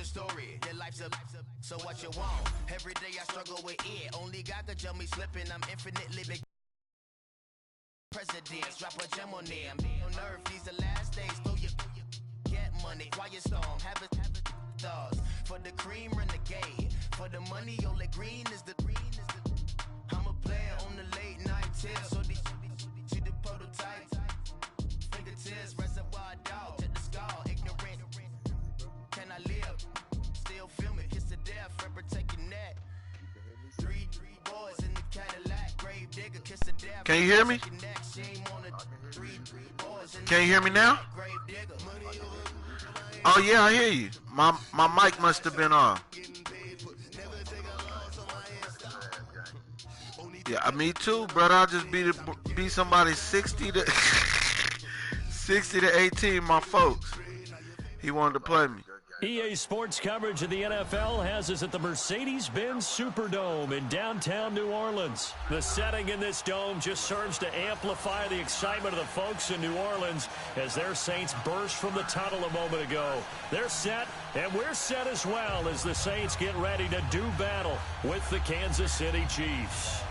Story, your life's a so what you want. Every day I struggle with it. Only God could tell me slipping. I'm infinitely big. Presidents drop a gem on them. On earth, these the last days. Throw your get money. Quiet storm. Have it stars. For the cream, renegade. For the money, only green is the. I'm a player on the late night tips. So these see the prototype. Fingertips, reservoir dog. Check the skull. Ignorant. Can I live? Still film it, kiss to death, forever taking that. Three boys in the Cadillac, grave digger, kiss to death. Can you hear me? Can you hear me now? Oh yeah, I hear you. My mic must have been off. Yeah, me too, brother. I just beat somebody 60 to 18, my folks. He wanted to play me. EA Sports coverage of the NFL has us at the Mercedes-Benz Superdome in downtown New Orleans. The setting in this dome just serves to amplify the excitement of the folks in New Orleans as their Saints burst from the tunnel a moment ago. They're set, and we're set as well as the Saints get ready to do battle with the Kansas City Chiefs.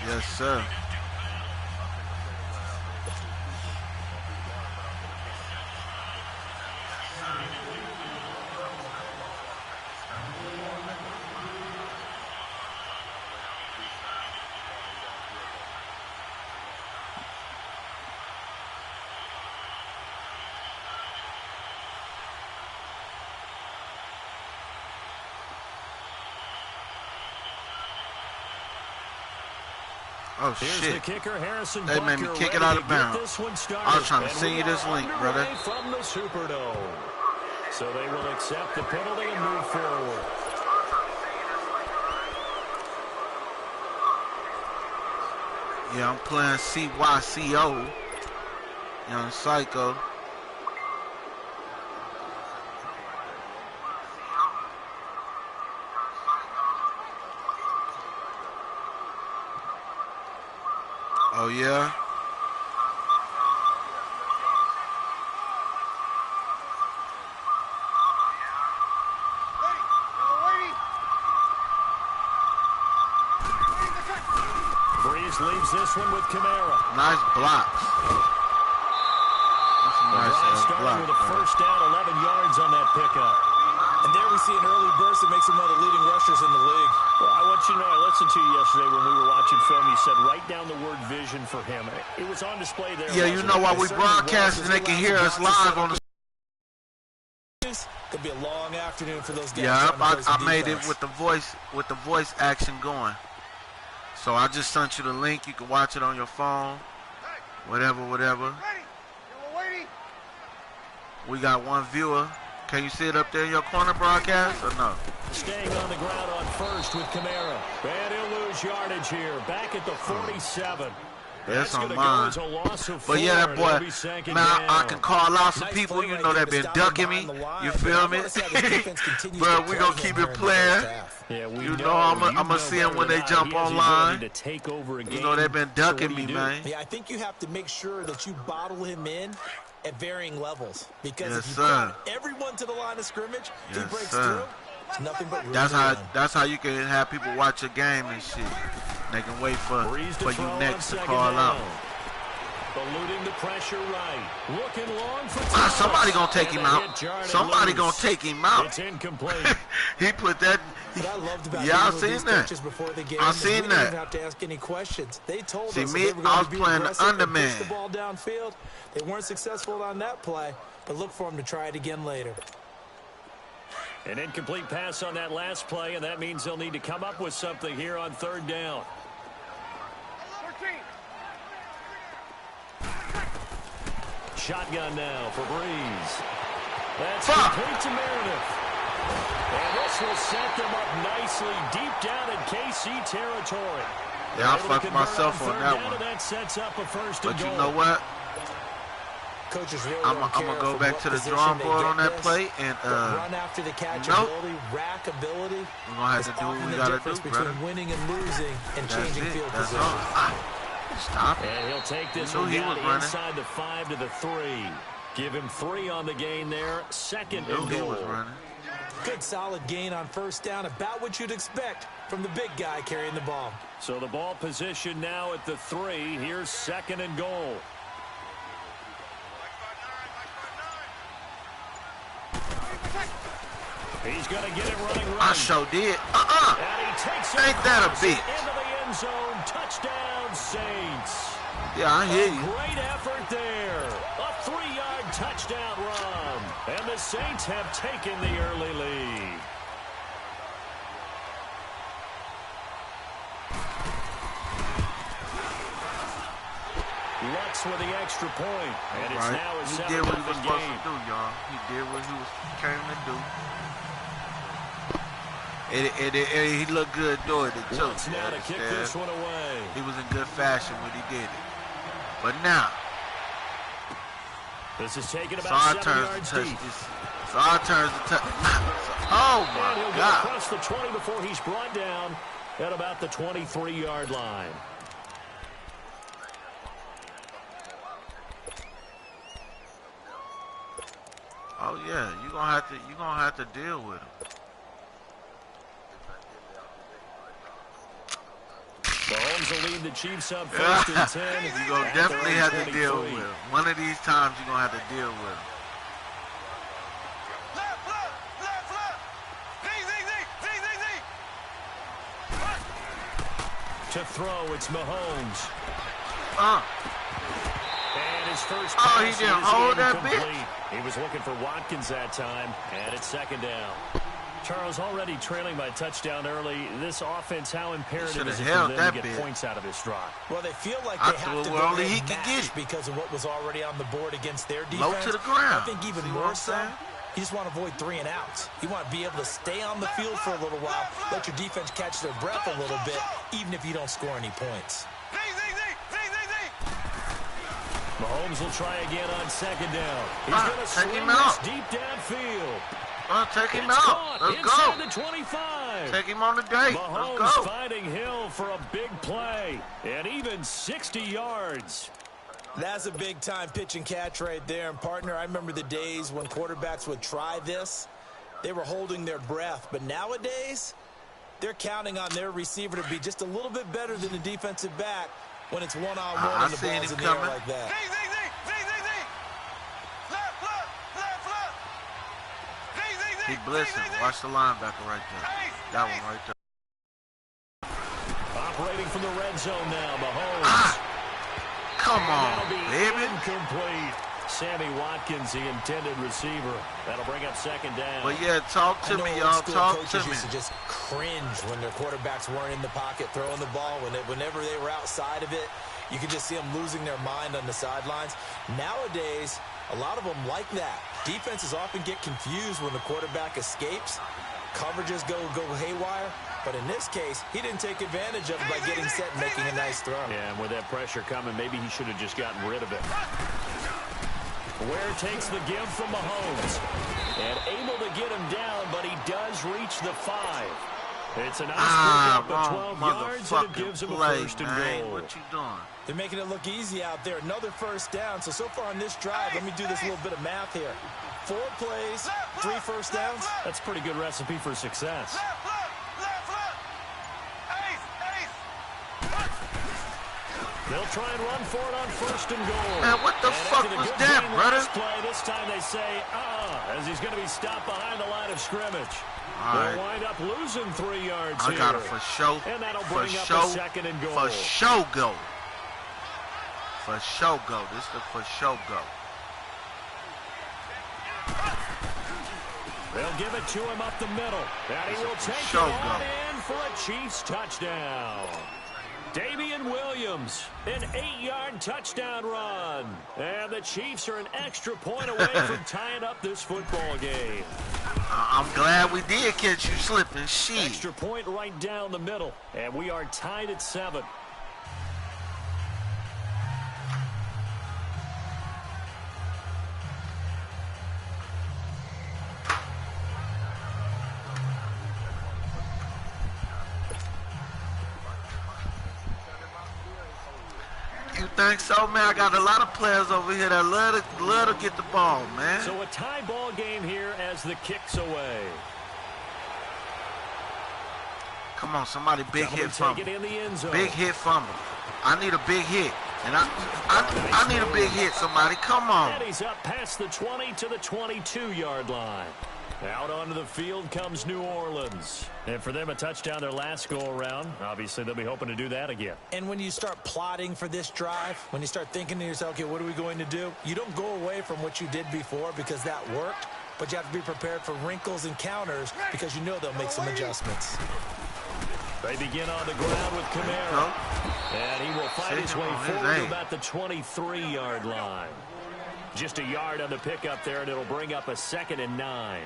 Yes, sir. Oh, shit. The kicker, Harrison they made me kick it out of bounds. I was trying to send you this link, brother. From the Superdome. So they will accept the penalty and move forward. Yeah, I'm playing CYCO. Young Psycho. Oh, yeah? Breeze leaves this one with Kamara. Nice blocks. That's a nice block. With a first down, 11 yards on that pickup. And there we see an early burst that makes him one of the leading rushers in the league. Well, I want you to know, I listened to you yesterday when we were watching film. You said write down the word vision for him. It was on display there. Yeah, you know, while we broadcasting, they can hear us live on the... Could be a long afternoon for those guys. Yeah, I made it with the voice action going. So I just sent you the link. You can watch it on your phone. Whatever. We got one viewer. Can you see it up there in your corner broadcast or no? Staying on the ground on first with Kamara. And he'll lose yardage here. Back at the 47. That's on mine. But yeah, that boy, man, I can call out some people, you know, that been ducking me. You feel me? But we gonna keep it playing. You know, I'm gonna see them when they jump online. You know, they've been ducking me, man. Yeah, I think you have to make sure that you bottle him in at varying levels. Because yes, if you put everyone to the line of scrimmage, if he breaks through, it's nothing but room. That's how you can have people watch your game and shit. They can wait for you next to call out. Eluding the pressure right. Looking long for somebody gonna take him out. Somebody gonna take him out. It's incomplete. He put that. Yeah, I seen that. I seen that. Didn't have to ask any questions. They told us me, I was playing the underman. The ball downfield. They weren't successful on that play, but look for them to try it again later. An incomplete pass on that last play, and that means they'll need to come up with something here on third down. Shotgun now for Breeze. That's complete to Meredith. And this will set them up nicely deep down in KC territory. Yeah, I fucked myself on that one. That sets up a first but and goal. You know what? Coaches really I'm gonna go back to the drawing board on that play and run after the catchability, rack ability. We're gonna have to do what we gotta do, brother. Between winning and losing and changing field That's position. all. Stop. And he'll take this one down inside the 5 to the 3. Give him 3 on the gain there. Second and goal. Good solid gain on first down, about what you'd expect from the big guy carrying the ball. So the ball position now at the 3. Here's second and goal. He's going to get it running right. I sure did. And he takes it Ain't that a beat? Into the end zone. Touchdown, Saints. Yeah, I hear you. Great effort there. A 3-yard touchdown run. And the Saints have taken the early lead. Lutz with the extra point. And it's now a 7-0 game. He did what he was supposed to do, y'all. He did what he came to do. And he looked good doing it, too. Lutz now to kick this one away. He was in good fashion when he did it. But now, this is taken about 7 yards deep. It's our turn to touch. Oh, my and he'll God. go across the 20 before he's brought down at about the 23-yard line. Oh yeah, you're gonna have to deal with him. Mahomes will lead the Chiefs up first and 10. You're gonna definitely have to deal with him. One of these times you're gonna have to deal with him. To throw, it's Mahomes. And his first he pass didn't is hold that incomplete. bitch. He was looking for Watkins that time, and it's second down. Charles, already trailing by a touchdown early. This offense, how imperative is it for them to get points out of this drive? Well, they feel like they have to go only he and can get it because of what was already on the board against their defense. low to the ground. I think even more so, you just want to avoid 3 and outs. You want to be able to stay on the field for a little while, let your defense catch their breath a little bit, even if you don't score any points. Mahomes will try again on second down. He's going to swing this deep downfield. Take him out. Let's inside go. The 25. Take him on the day. Mahomes Let's go. finding Hill for a big play. And even 60 yards. That's a big-time pitch and catch right there. And, partner, I remember the days when quarterbacks would try this. They were holding their breath. But nowadays, they're counting on their receiver to be just a little bit better than the defensive back when it's one-on-one and the ball's in the air like that. He blitzing. Watch the linebacker right there. That one right there. Operating from the red zone now, Mahomes. Come on, baby. Incomplete. Sammy Watkins, the intended receiver. That'll bring up second down. But yeah, talk to me, y'all. Talk to me. Used to just cringe when their quarterbacks weren't in the pocket throwing the ball. Whenever they were outside of it, you could just see them losing their mind on the sidelines. Nowadays, a lot of them like that. Defenses often get confused when the quarterback escapes. Coverages go haywire. But in this case, he didn't take advantage of it by getting set and making a nice throw. Yeah, and with that pressure coming, maybe he should have just gotten rid of it. Ware takes the give from Mahomes. And able to get him down, but he does reach the 5. It's a nice pick up of 12 yards, and it gives him a first and goal. What you doing? They're making it look easy out there. Another first down. So far on this drive, let me do this little bit of math here. 4 plays, 3 first downs. That's a pretty good recipe for success. They'll try and run for it on first and goal. Man, what the fuck was that, brother? This time they say, as he's going to be stopped behind the line of scrimmage. Right. They'll wind up losing 3 yards here. I got it for show. And that'll bring up a second and goal. For show go. For show go. This is the for show go. They'll give it to him up the middle. And he will take it on in for a Chiefs touchdown. Damian Williams, an 8-yard touchdown run. And the Chiefs are an extra point away from tying up this football game. I'm glad we did catch you slipping. Shit. Extra point right down the middle. And we are tied at 7. You think so, man? I got a lot of players over here that love to get the ball, man. So a tie ball game here as the kick's away. Come on, somebody big hit fumble. Big hit fumble. I need a big hit. And I need a big hit, somebody. Come on. And he's up past the 20 to the 22-yard line. Out onto the field comes New Orleans. And for them, a touchdown their last go-around. Obviously, they'll be hoping to do that again. And when you start plotting for this drive, when you start thinking to yourself, okay, what are we going to do? You don't go away from what you did before because that worked, but you have to be prepared for wrinkles and counters because you know they'll make some adjustments. They begin on the ground with Kamara. And he will fight his way forward to about the 23-yard line. Just a yard on the pickup there, and it'll bring up a 2nd and 9.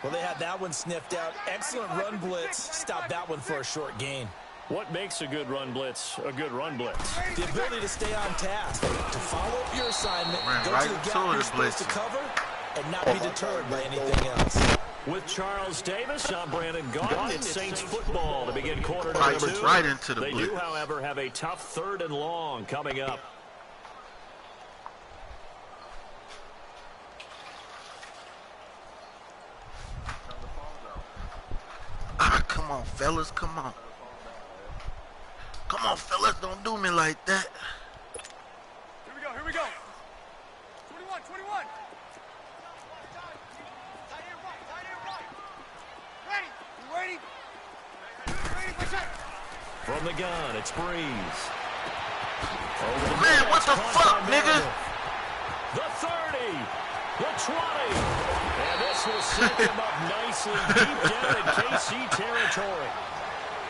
Well, they had that one sniffed out. Excellent run blitz. Stop that one for a short gain. What makes a good run blitz a good run blitz? The ability to stay on task, to follow up your assignment, go to the gap you're supposed to cover, and not be deterred by anything else. With Charles Davis, I'm Brandon Gaudin. It's Saints football to begin quarter number 2. Right into the blitz. They do, however, have a tough 3rd and long coming up. Come on, fellas, come on. Come on, fellas, don't do me like that. Here we go. 21. Ready? From the gun, it's Breeze. Man, what the fuck, nigga? The 30, the 20. And this will set them up nicely deep down in KC territory.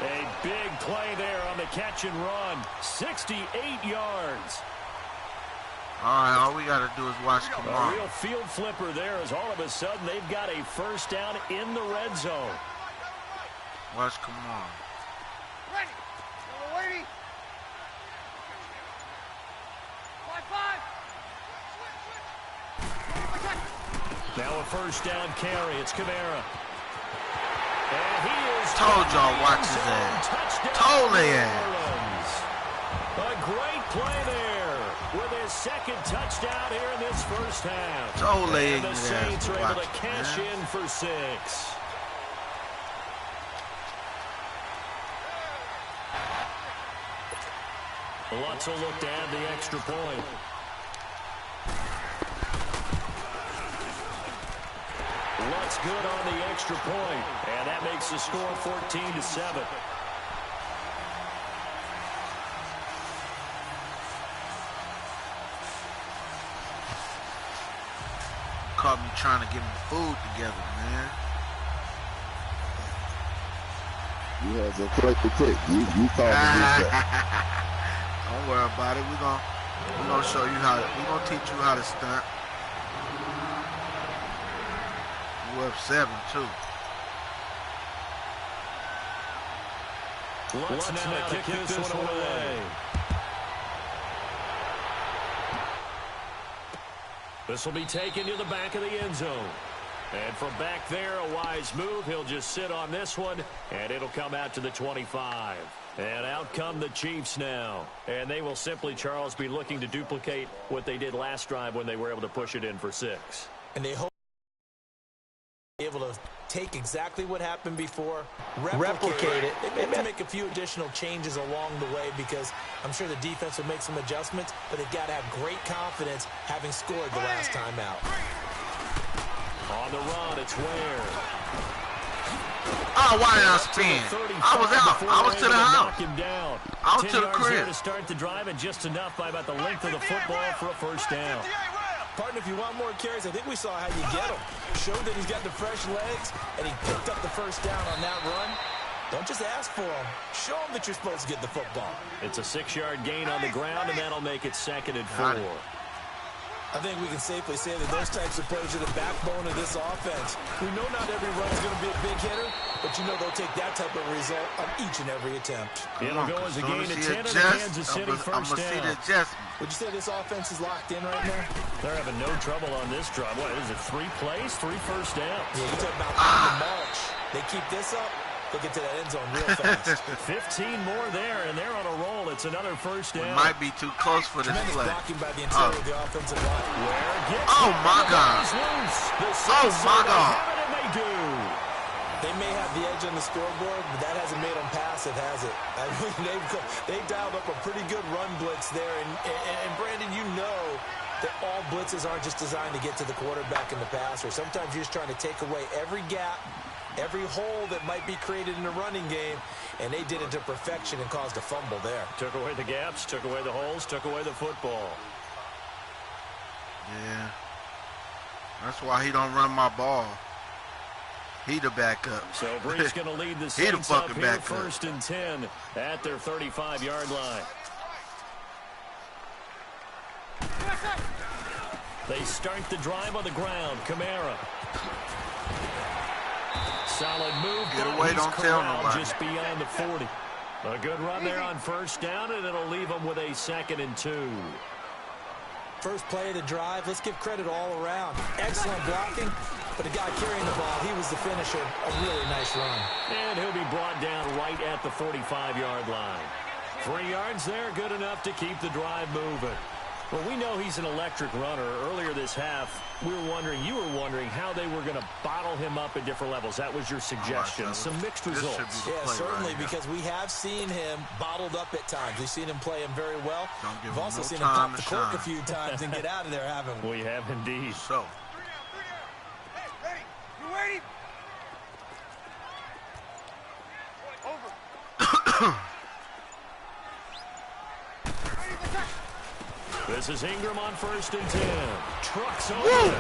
A big play there on the catch and run. 68 yards. All right, all we got to do is watch Kamara. A real field flipper there as all of a sudden they've got a first down in the red zone. Watch Kamara. Ready. Waiting. 5-5. Now a first down carry. It's Kamara. And he is told y'all watch his ass. Told they ass. A great play there with his 2nd touchdown here in this first half. Told they and the Saints are able to cash in for 6. Lutz will look to add the extra point. Lutz good on the extra point, and that makes the score 14-7. Caught me trying to get my food together, man. You have to collect the tip. You called me. Don't worry about it. We're gonna show you how. We're gonna teach you how to stunt. We're up 7 too. Lutz now to kick this one away. This will be taken to the back of the end zone. And from back there, a wise move. He'll just sit on this one, and it'll come out to the 25. And out come the Chiefs now. And they will simply, Charles, be looking to duplicate what they did last drive when they were able to push it in for 6. And they hope to be able to take exactly what happened before, replicate it. They may have to make a few additional changes along the way because I'm sure the defense will make some adjustments, but they've got to have great confidence having scored the last time out. On the run, it's Ware. Oh, why did I spin? I was out. I was to the house. I was to the crib. To start the drive and just enough by about the length of the football for a first down. Partner, if you want more carries, I think we saw how you get him. Showed that he's got the fresh legs, and he picked up the first down on that run. Don't just ask for him. Show him that you're supposed to get the football. It's a 6-yard gain on the ground, and that'll make it 2nd and 4. I think we can safely say that those types of plays are the backbone of this offense. We know not every run is going to be a big hitter, but you know they'll take that type of result on each and every attempt. It'll go as a gain of 10 in the Kansas City first down. Would you say this offense is locked in right now? They're having no trouble on this drive. What is it, 3 plays, 3 first downs? Yeah, you talk about on the march. They keep this up, They get to that end zone real fast. 15 more there, and they're on a roll. It's another first down. We might be too close for this play. Blocking by the interior of the offensive line. Oh, my God. Oh, my God. And they do. They may have the edge on the scoreboard, but that hasn't made them passive, has it? I mean, they've dialed up a pretty good run blitz there. And Brandon, you know that all blitzes aren't just designed to get to the quarterback in the passer. Sometimes you're just trying to take away every gap, every hole that might be created in the running game, and they did it to perfection and caused a fumble there. Took away the gaps, took away the holes, took away the football. Yeah. That's why he don't run my ball. He the backup. So Brees going to lead the Saints up here, 1st and 10 at their 35-yard line. They start the drive on the ground. Kamara. Solid move. Get away, don't tell nobody. Just beyond the 40. A good run there on 1st down, and it'll leave them with a 2nd and 2. First play of the drive, let's give credit all around. Excellent blocking, but the guy carrying the ball, he was the finisher. A really nice run. And he'll be brought down right at the 45-yard line. 3 yards there, good enough to keep the drive moving. Well, we know he's an electric runner. Earlier this half, you were wondering how they were going to bottle him up at different levels. That was your suggestion. Right, some mixed results. Yeah, certainly, because we have seen him bottled up at times. We've seen him play him very well. We've also seen him pop the cork a few times and get out of there, haven't we? We have indeed. So. Hey, ready? You ready? Over. This is Ingram on 1st and 10. Trucks over it.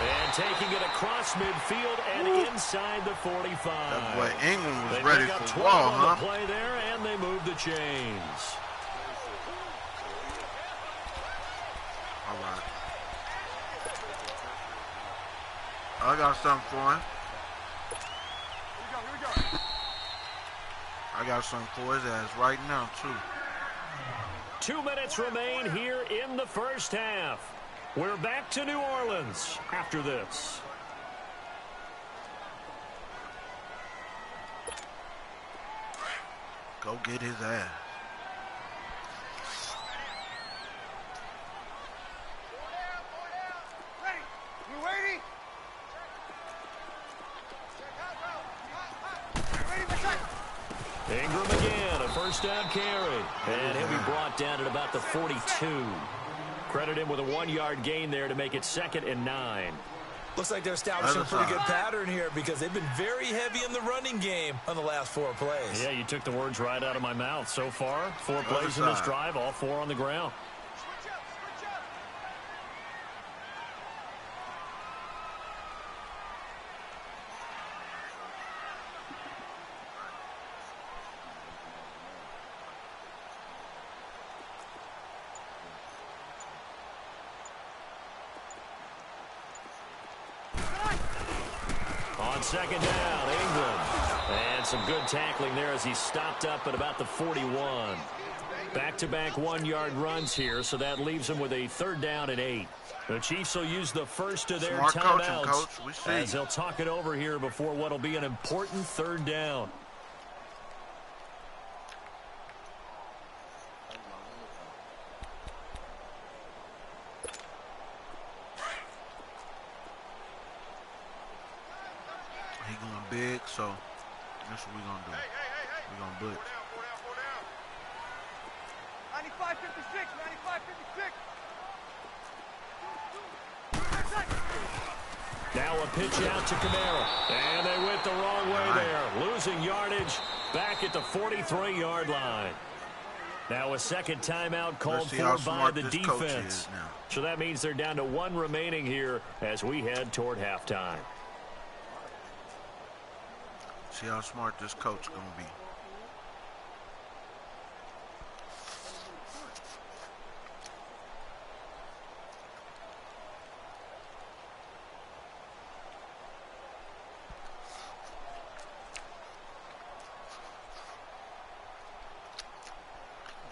And taking it across midfield and inside the 45. That boy Ingram was they ready pick up for 12 wall, on huh? the play there, and they move the chains. All right. I got something for him. Here we go. I got something for his ass right now, too. 2 minutes remain here in the 1st half. We're back to New Orleans after this. Go get his ass. Ready? You ready? Ready, Ingram again, a 1st down carry. And he'll be brought down at about the 42. Credit him with a 1-yard gain there to make it 2nd and 9. Looks like they're establishing a pretty good pattern here because they've been very heavy in the running game on the last 4 plays. Yeah, you took the words right out of my mouth. So far, 4 plays in this drive, all 4 on the ground. On 2nd down, Ingram. And some good tackling there as he stopped up at about the 41. Back-to-back 1-yard runs here, so that leaves him with a 3rd down and 8. The Chiefs will use the first of their timeouts as they'll talk it over here before what will be an important 3rd down. He going big, so that's what we're going to do. We're going to blitz. 95-56, 95-56. Now a pitch out to Kamara. And they went the wrong way there. Losing yardage back at the 43-yard line. Now a 2nd timeout called for by the defense. So that means they're down to 1 remaining here as we head toward halftime. See how smart this coach going to be.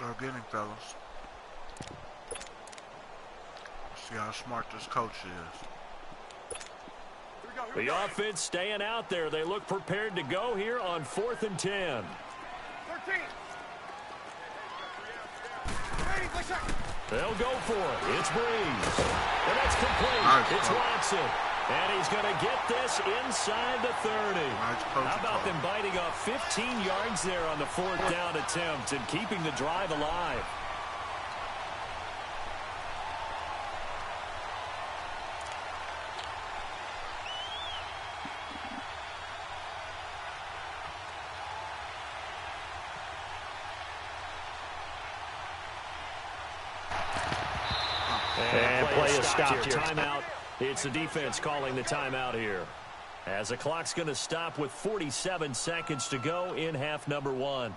Go get him, fellas. See how smart this coach is. The offense staying out there. They look prepared to go here on 4th and 10. 13. Ready, push up. They'll go for it. It's Breeze. And that's complete. Nice. It's Watson. And he's going to get this inside the 30. Nice. How about them biting off 15 yards there on the 4th down attempt and keeping the drive alive? And play is stopped here. Timeout. It's the defense calling the timeout here. As the clock's going to stop with 47 seconds to go in half number 1.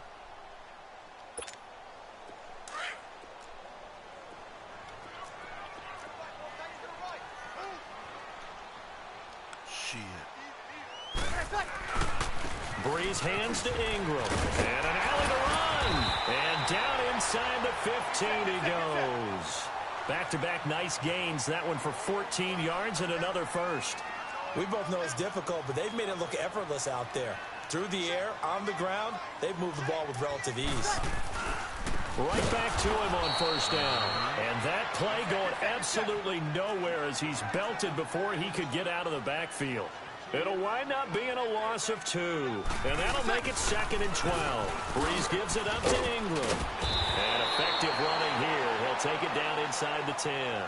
Shit. Breeze hands to Ingram. And an alley to run. And down inside the 15 he goes. Back-to-back nice gains. That one for 14 yards and another first. We both know it's difficult, but they've made it look effortless out there. Through the air, on the ground, they've moved the ball with relative ease. Right back to him on 1st down. And that play going absolutely nowhere as he's belted before he could get out of the backfield. It'll wind up being a loss of 2. And that'll make it 2nd and 12. Breeze gives it up to Ingram. And effective running here. He'll take it down inside the 10.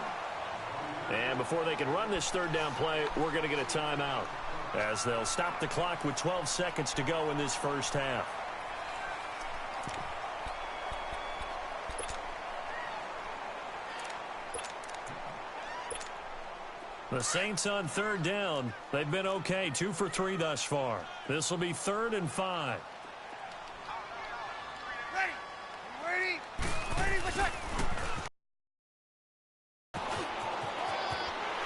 And before they can run this 3rd down play, we're going to get a timeout, as they'll stop the clock with 12 seconds to go in this first half. The Saints on 3rd down. They've been okay, 2 for 3 thus far. This will be 3rd and 5. Ready, push up.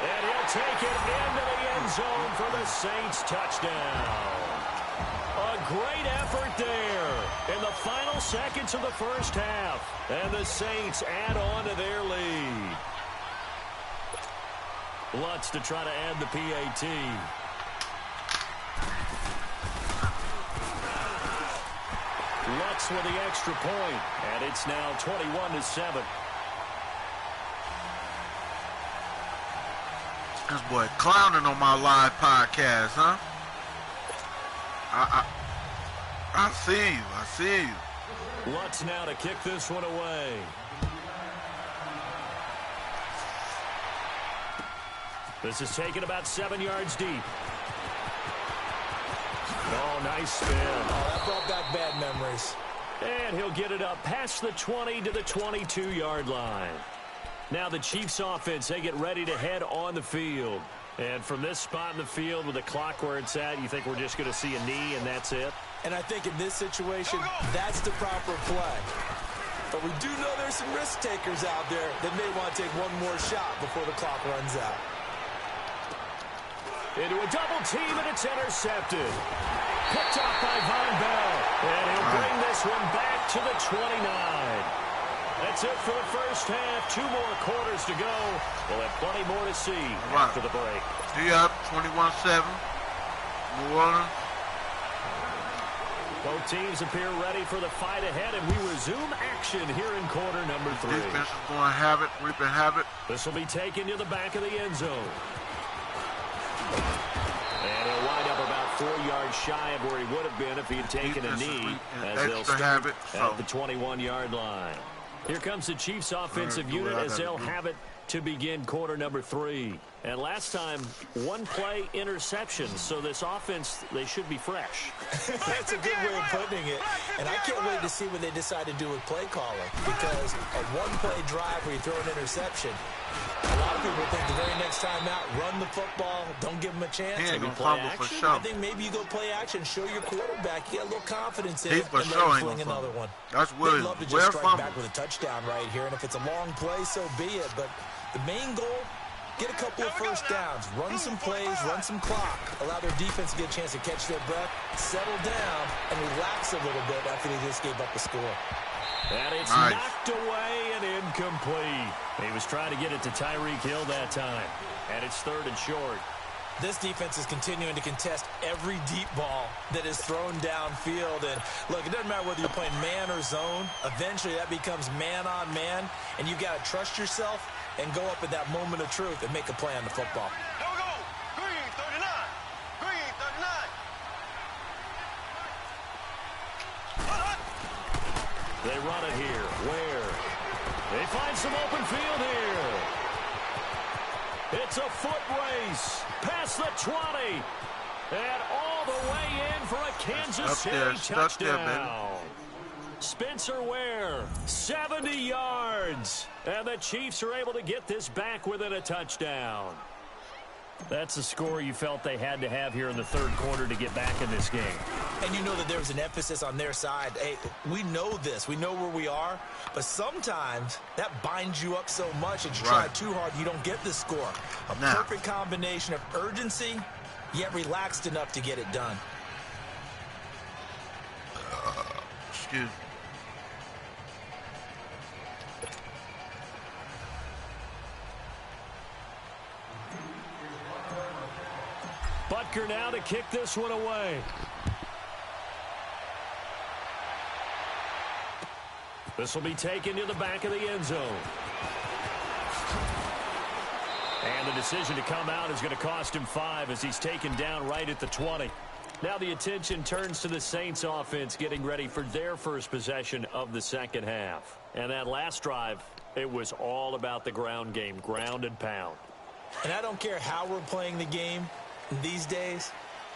And he'll take it into the end zone for the Saints touchdown. A great effort there in the final seconds of the first half. And the Saints add on to their lead. Lutz to try to add the PAT. Lutz with the extra point, and it's now 21-7. This boy clowning on my live podcast, huh? I see you. I see you. Lutz now to kick this one away. This is taken about 7 yards deep. Oh, nice spin. Oh, that brought back bad memories. And he'll get it up past the 20 to the 22-yard line. Now the Chiefs offense, they get ready to head on the field. And from this spot in the field with the clock where it's at, you think we're just going to see a knee and that's it? And I think in this situation, that's the proper play. But we do know there's some risk takers out there that may want to take one more shot before the clock runs out. Into a double team, and it's intercepted. Picked off by Von Bell. And he'll bring this one back to the 29. That's it for the first half. 2 more quarters to go. We'll have plenty more to see after the break. He up 21-7. New Orleans. Both teams appear ready for the fight ahead, and we resume action here in quarter number 3. Defense is going to have it, reaping havoc. This will be taken to the back of the end zone. And he'll wind up about 4 yards shy of where he would have been if he had taken a knee, as they'll start at the 21-yard line. Here comes the Chiefs offensive unit as they'll have it to begin quarter number 3. And last time, 1 play interception. So this offense, they should be fresh. That's a good way of putting it. And I can't wait to see what they decide to do with play calling. Because a 1-play drive where you throw an interception, a lot of people think the very next time out, run the football, don't give them a chance. He ain't Maybe gonna play fumble for action. sure. I think maybe you go play action, show your quarterback, you get a little confidence in He it, for and sure let him ain't fling gonna another one. That's They'd love to just where strike fumble. back with a touchdown right here, and if it's a long play, so be it. But the main goal, get a couple of first downs, run some plays, run some clock, allow their defense to get a chance to catch their breath, settle down, and relax a little bit after they just gave up the score. And it's knocked away and incomplete. He was trying to get it to Tyreek Hill that time. And it's 3rd and short. This defense is continuing to contest every deep ball that is thrown downfield. And look, it doesn't matter whether you're playing man or zone. Eventually that becomes man on man, and you've got to trust yourself and go up at that moment of truth and make a play on the football. No go. Green 39. Green 39. They run it here. Where? They find some open field here. It's a foot race past the 20. And all the way in for a Kansas City touchdown. Spencer Ware, 70 yards. And the Chiefs are able to get this back within a touchdown. That's the score you felt they had to have here in the third quarter to get back in this game. And you know that there was an emphasis on their side. Hey, we know this. We know where we are. But sometimes that binds you up so much that you try too hard, you don't get the score. A perfect combination of urgency, yet relaxed enough to get it done. Excuse me. Butker now to kick this one away. This will be taken to the back of the end zone. And the decision to come out is going to cost him 5 as he's taken down right at the 20. Now the attention turns to the Saints offense getting ready for their first possession of the second half. And that last drive, it was all about the ground game, ground and pound. And I don't care how we're playing the game. These days,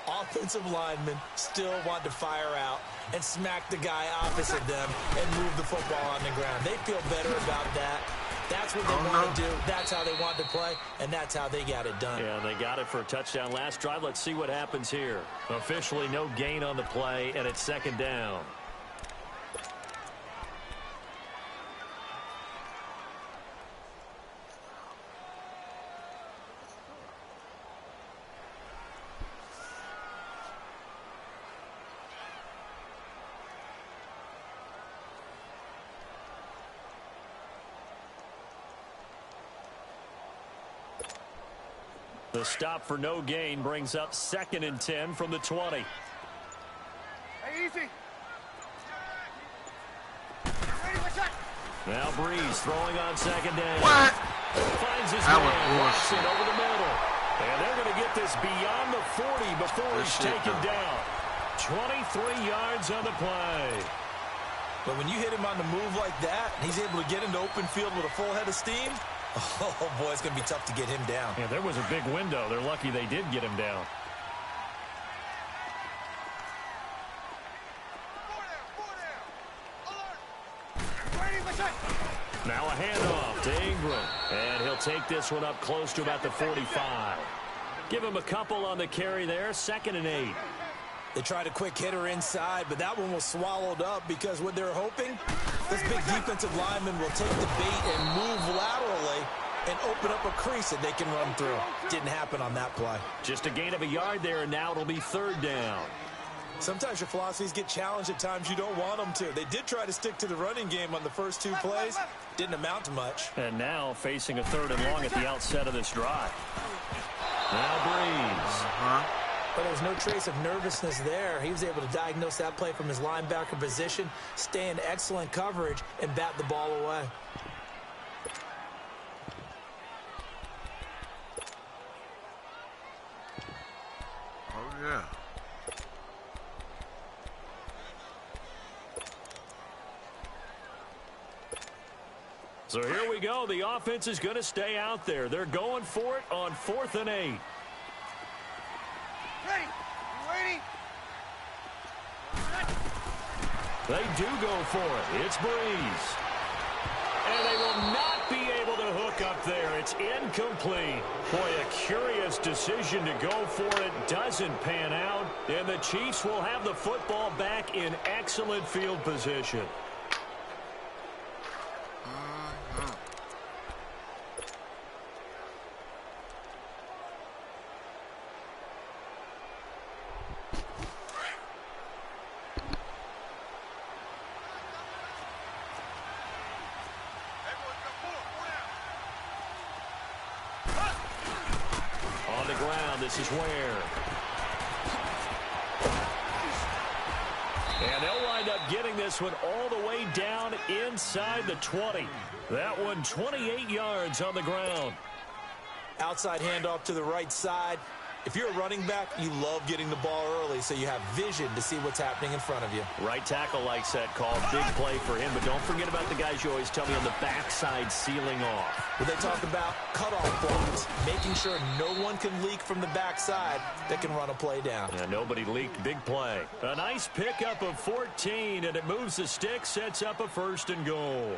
offensive linemen still want to fire out and smack the guy opposite them and move the football on the ground. They feel better about that. That's what they want to do. That's how they want to play, and that's how they got it done. Yeah, they got it for a touchdown last drive. Let's see what happens here. Officially no gain on the play, and it's second down. The stop for no gain brings up 2nd and 10 from the 20. Hey, easy. Ready, what's that? Now Breeze throwing on second down. What? Finds his That man, was Watson over the middle. And they're going to get this beyond the 40 before he's taken down. 23 yards on the play. But when you hit him on the move like that, he's able to get into open field with a full head of steam. Oh, boy, it's going to be tough to get him down. Yeah, there was a big window. They're lucky they did get him down. Now a handoff to Ingram. And he'll take this one up close to about the 45. Give him a couple on the carry there. 2nd and 8. They tried a quick hitter inside, but that one was swallowed up because what they're hoping, this big defensive lineman will take the bait and move laterally and open up a crease that they can run through. Didn't happen on that play. Just a gain of a yard there, and now it'll be 3rd down. Sometimes your philosophies get challenged at times you don't want them to. They did try to stick to the running game on the first 2 plays. Didn't amount to much. And now facing a 3rd and long at the outset of this drive. Now Breeze. But there was no trace of nervousness there. He was able to diagnose that play from his linebacker position, stay in excellent coverage, and bat the ball away. Oh, yeah. So here we go. The offense is going to stay out there. They're going for it on 4th and 8. Ready? You ready? They do go for it. It's Breeze. And they will not be able to hook up there. It's incomplete. Boy, a curious decision to go for it. Doesn't pan out. And the Chiefs will have the football back in excellent field position. the ground. This is Ware. And they'll wind up getting this one all the way down inside the 20. That one 28 yards on the ground. Outside handoff to the right side. If you're a running back, you love getting the ball early so you have vision to see what's happening in front of you. Right tackle likes that call. Big play for him. But don't forget about the guys you always tell me on the backside sealing off. When they talk about cutoff blocks, making sure no one can leak from the backside that can run a play down. Yeah, nobody leaked. Big play. A nice pickup of 14, and it moves the stick, sets up a 1st and goal.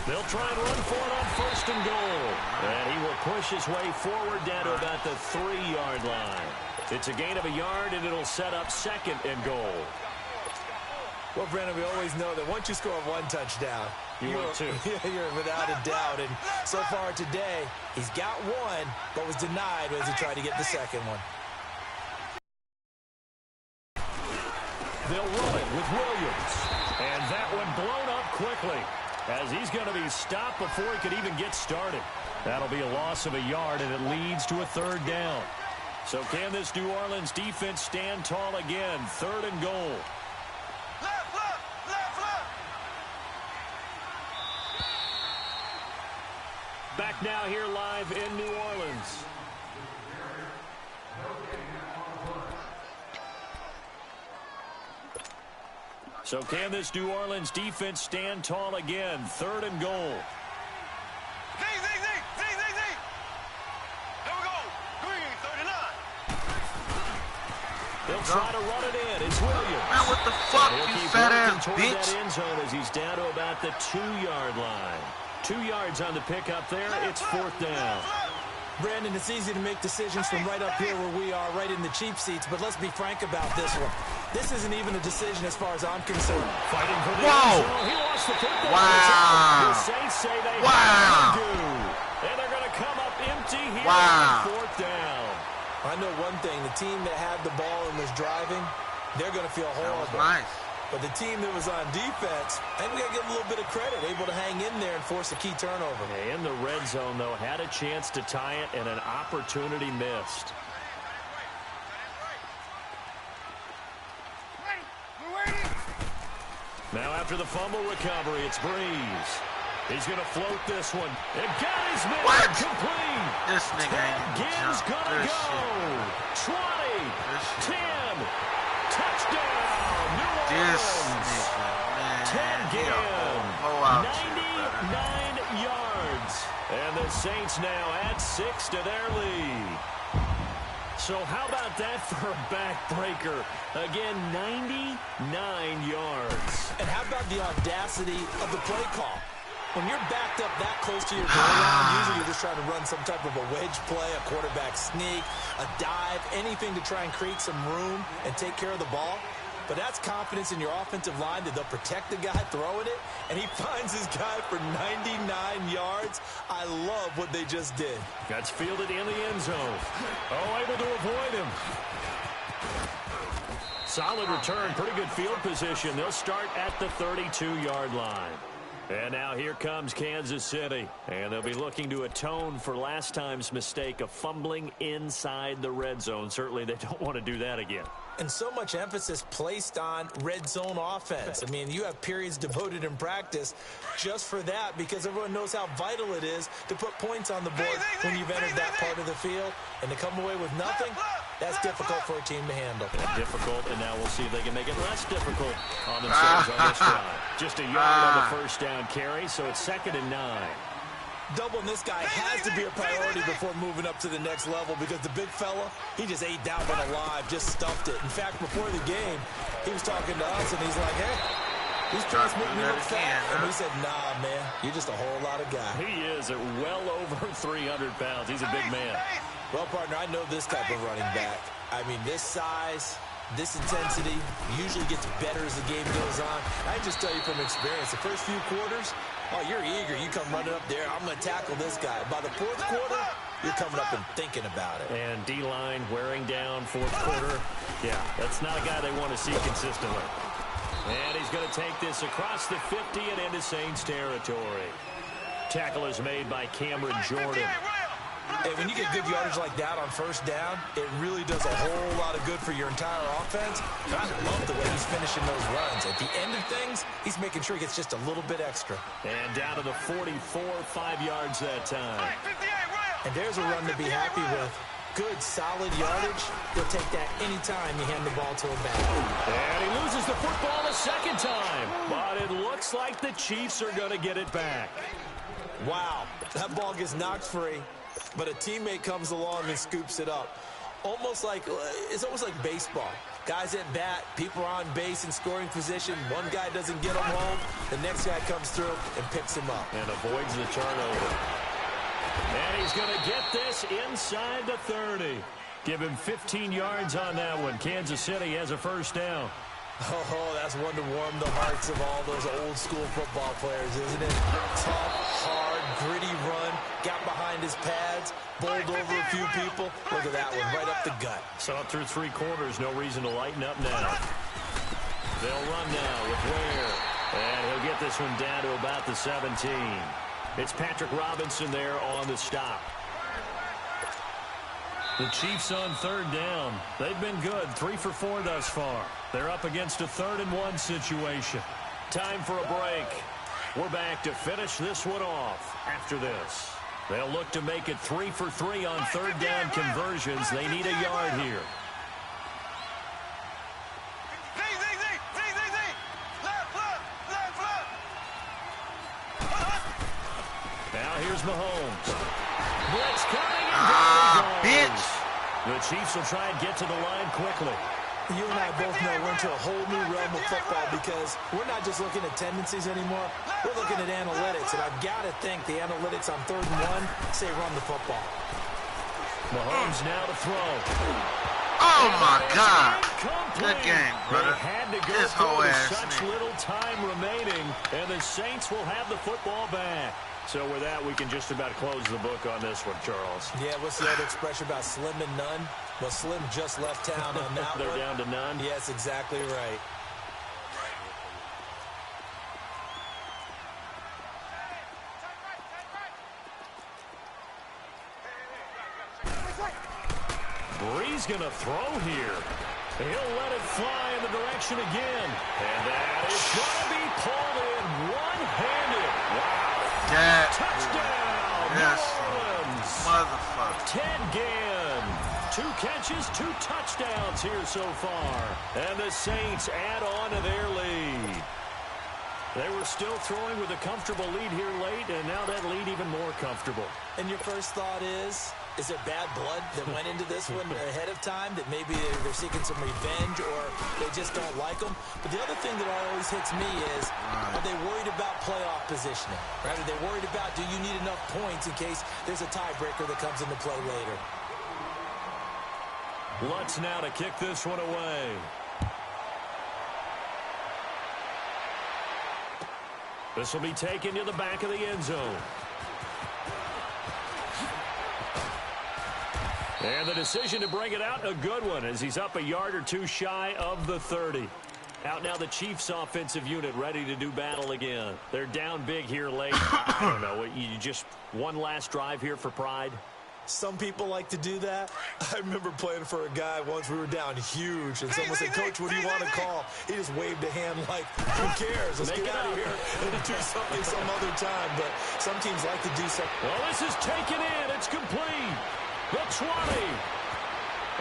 They'll try and run for it on 1st and goal. And he will push his way forward down to about the 3-yard line. It's a gain of a yard, and it'll set up 2nd and goal. Well, Brandon, we always know that once you score one touchdown, you're without a doubt. And so far today, he's got one, but was denied as he tried to get the second one. They'll run it with Williams. And that one blown up quickly, as he's going to be stopped before he could even get started. That'll be a loss of a yard, and it leads to a 3rd down. So can this New Orleans defense stand tall again? 3rd and goal. Back now here live in New Orleans. So can this New Orleans defense stand tall again? 3rd and goal. They'll try to run it in. It's Williams. Man, what the fuck, you fat ass bitch? That end zone as he's down to about the 2-yard line. 2 yards on the pickup there. It's 4th down. Brandon, it's easy to make decisions from right up here where we are, right in the cheap seats, but let's be frank about this one. This isn't even a decision as far as I'm concerned. Fighting for the end zone. He lost the football. Wow. The Saints say they have to do. And they're going to come up empty here on 4th down. I know one thing. The team that had the ball and was driving, they're going to feel horrible. That was nice. But the team that was on defense, I think we got to give them a little bit of credit, able to hang in there and force a key turnover. In the red zone, though, had a chance to tie it and an opportunity missed. Now after the fumble recovery, it's Breeze. He's going to float this one. And got his man complete. This nigga ain't Gibbs going to go. 20, 10, touchdown, New Orleans. Ted Ginn, 99 yards. And the Saints now add 6 to their lead. So how about that for a backbreaker? Again, 99 yards. And how about the audacity of the play call? When you're backed up that close to your goal line, usually you're just trying to run some type of a wedge play, a quarterback sneak, a dive, anything to try and create some room and take care of the ball. But that's confidence in your offensive line that they'll protect the guy throwing it, and he finds his guy for 99 yards. I love what they just did. That's fielded in the end zone. Oh, able to avoid him. Solid return, pretty good field position. They'll start at the 32-yard line. And now here comes Kansas City. And they'll be looking to atone for last time's mistake of fumbling inside the red zone. Certainly they don't want to do that again. And so much emphasis placed on red zone offense. I mean, you have periods devoted in practice just for that because everyone knows how vital it is to put points on the board when you've entered that part of the field. And to come away with nothing, that's difficult for a team to handle. Difficult, and now we'll see if they can make it less difficult on themselves on this drive. Just a yard on the first down carry, so it's 2nd and 9. Doubling this guy has to be a priority before moving up to the next level because the big fella, he just ate that one alive, just stuffed it. In fact, before the game, he was talking to us, and he's like, hey, he's trying to make me look fat. And we said, nah, man, you're just a whole lot of guy. He is at well over 300 pounds. He's a big man. Well, partner, I know this type of running back. I mean, this size, this intensity usually gets better as the game goes on. I just tell you from experience, the first few quarters, oh, you're eager. You come running up there. I'm going to tackle this guy. By the 4th quarter, you're coming up and thinking about it. And D-line wearing down fourth quarter. Yeah, that's not a guy they want to see consistently. And he's going to take this across the 50 and into Saints territory. Tackle is made by Cameron Jordan. Hey, when you get good yardage like that on first down, it really does a whole lot of good for your entire offense. And I love the way he's finishing those runs. At the end of things, he's making sure he gets just a little bit extra. And down to the 44, 5 yards that time. And there's a run to be happy with. Good, solid yardage. He'll take that anytime you hand the ball to him back. And he loses the football a second time. But it looks like the Chiefs are going to get it back. Wow, that ball gets knocked free, but a teammate comes along and scoops it up. It's almost like baseball. Guys at bat, people are on base in scoring position. One guy doesn't get him home. The next guy comes through and picks him up. And avoids the turnover. And he's going to get this inside the 30. Give him 15 yards on that one. Kansas City has a first down. Oh, that's one to warm the hearts of all those old-school football players, isn't it? Tough, hard, gritty run, got behind his pads, bowled over a few people. Look at that one, right up the gut. So through 3 quarters, no reason to lighten up now. They'll run now with Ware. And he'll get this one down to about the 17. It's Patrick Robinson there on the stop. The Chiefs on third down. They've been good, 3 for 4 thus far. They're up against a 3rd and 1 situation. Time for a break. We're back to finish this one off after this. They'll look to make it 3 for 3 on third down conversions. They need a yard here. Now here's Mahomes. Blitz coming and bitch. The Chiefs will try and get to the line quickly. You and I both know we're into a whole new realm of football because we're not just looking at tendencies anymore. We're looking at analytics, and I've got to think the analytics on 3rd and 1 say run the football. Mahomes now to throw. Oh, my God. Good game, brother. They had to go This whole with ass such nigga. little time remaining, and the Saints will have the football back. So with that, we can just about close the book on this one, Charles. Yeah, what's the other expression about slim and none? Well, Slim just left town on that They're one. down to none? Yes, exactly right. Bree's going to throw here. He'll let it fly in the direction again. And that is going to be pulled in one-handed. Wow. Touchdown, Yes. New Orleans. Motherfucker. Ted Ginn. 2 catches, 2 touchdowns here so far. And the Saints add on to their lead. They were still throwing with a comfortable lead here late, and now that lead even more comfortable. And your first thought is there bad blood that went into this one ahead of time, that maybe they're seeking some revenge or they just don't like them? But the other thing that always hits me is, are they worried about playoff positioning? Right? Are they worried about, do you need enough points in case there's a tiebreaker that comes into play later? Lutz now to kick this one away. This will be taken to the back of the end zone. And the decision to bring it out, a good one, as he's up a yard or 2 shy of the 30. Out now the Chiefs offensive unit ready to do battle again. They're down big here late. I don't know, you just one last drive here for pride? Some people like to do that. I remember playing for a guy once. We were down huge, and someone said, "Coach, what do you want to call?" He just waved a hand like, "Who cares? Let's get out of here and do something some other time." But some teams like to do something. Well, this is taken in. It's complete. The 20.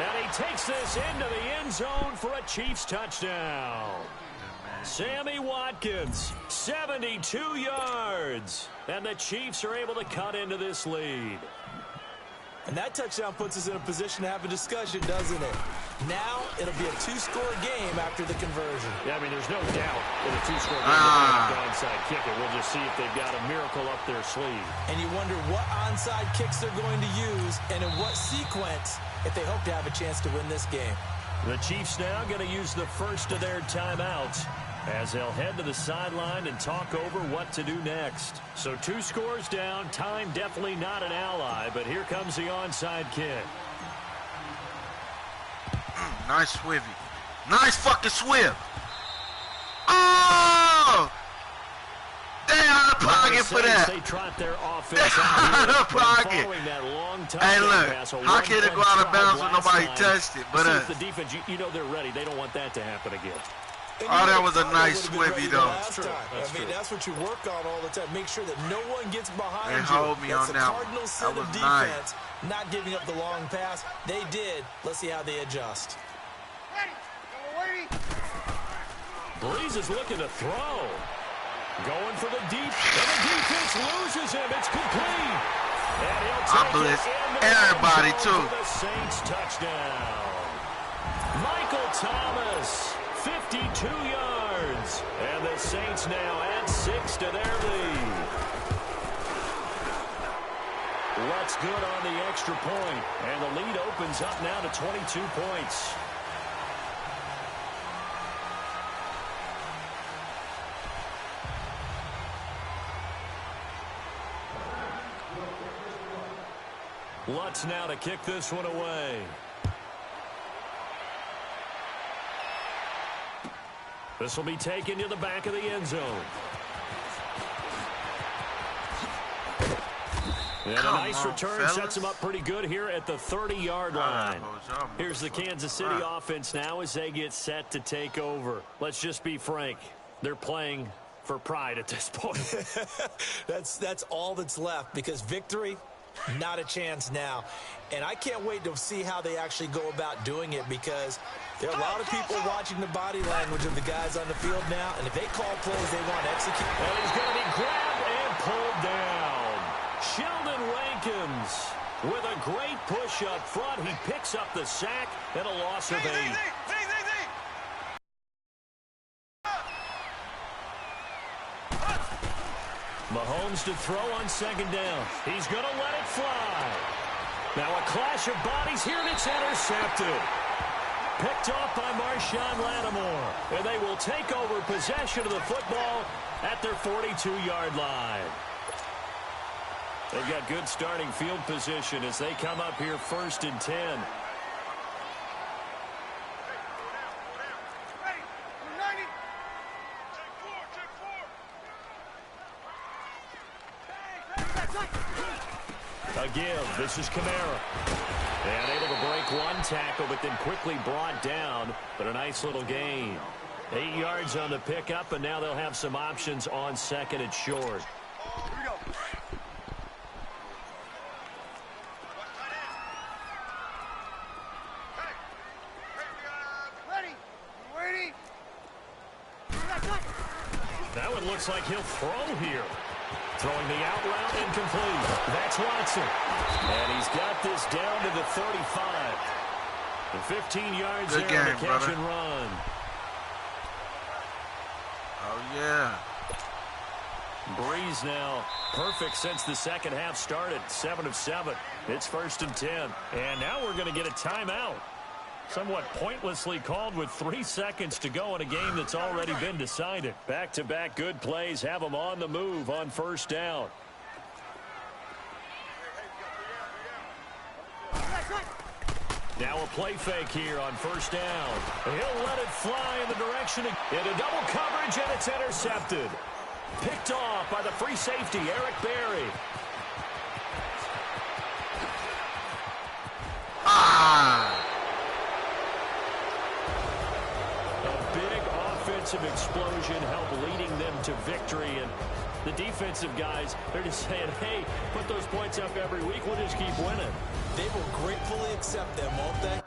And he takes this into the end zone for a Chiefs touchdown. Sammy Watkins, 72 yards. And the Chiefs are able to cut into this lead. And that touchdown puts us in a position to have a discussion, doesn't it? Now, it'll be a 2-score game after the conversion. Yeah, I mean, there's no doubt in a 2-score game they're going to onside kick it. We'll just see if they've got a miracle up their sleeve. And you wonder what onside kicks they're going to use and in what sequence if they hope to have a chance to win this game. The Chiefs now going to use the first of their timeouts. as they'll head to the sideline and talk over what to do next. So 2 scores down. Time definitely not an ally, but here comes the onside kick. Nice swivel. Nice fucking swivel. Oh! They out of pocket for that. They trot their offense out of pocket. Hey, look. Pass, How can it go out of bounds when nobody touched it? But the defense, you know they're ready. They don't want that to happen again. Oh, that was a nice swivel, though. That's what you work on all the time. Make sure that no one gets behind you. Hold me on that one. That was nice. Not giving up the long pass. They did. Let's see how they adjust. Breeze is looking to throw. Going for the deep. And the defense loses him. It's complete. And he'll take everybody, too. For the Saints touchdown. Michael Thomas, 52 yards. And the Saints now add 6 to their lead. What's good on the extra point. And the lead opens up now to 22 points. Lutz now to kick this one away. This will be taken to the back of the end zone. And a nice return sets him up pretty good here at the 30-yard line. Here's the Kansas City offense now as they get set to take over. Let's just be frank. They're playing for pride at this point. That's all that's left, because victory, not a chance now. And I can't wait to see how they actually go about doing it, because there are a lot of people watching the body language of the guys on the field now, and if they call plays they want to execute. And he's going to be grabbed and pulled down. Sheldon Rankins with a great push up front. He picks up the sack and a loss of 8. Mahomes to throw on second down. He's going to let it fly. Now a clash of bodies here, and it's intercepted. Picked off by Marshawn Lattimore. And they will take over possession of the football at their 42-yard line. They've got good starting field position as they come up here 1st and 10. A give. This is Kamara. And able to break one tackle, but then quickly brought down. But a nice little gain. 8 yards on the pickup, and now they'll have some options on second and short. Here we go. That one looks like he'll throw here. Throwing the out route, incomplete. That's Watson. And he's got this down to the 35. And 15 yards good there on game, the catch brother. and run. Oh, yeah. Breeze now perfect since the second half started. 7 of 7. It's 1st and 10. And now we're going to get a timeout. Somewhat pointlessly called with 3 seconds to go in a game that's already been decided. Back-to-back good plays have them on the move on 1st down. Now a play fake here on 1st down. He'll let it fly in the direction into double coverage, and it's intercepted. Picked off by the free safety, Eric Berry. Explosion help leading them to victory, and the defensive guys, they're just saying, hey, put those points up every week, we'll just keep winning. They will gratefully accept them, won't they?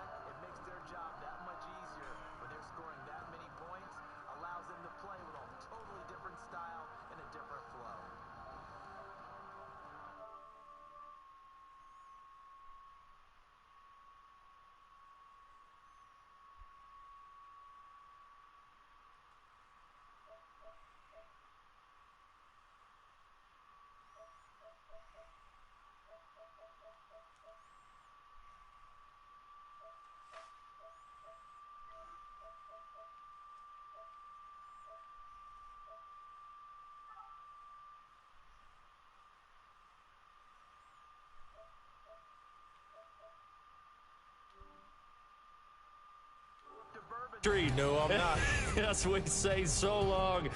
Street. No, I'm not. Yes, we say so long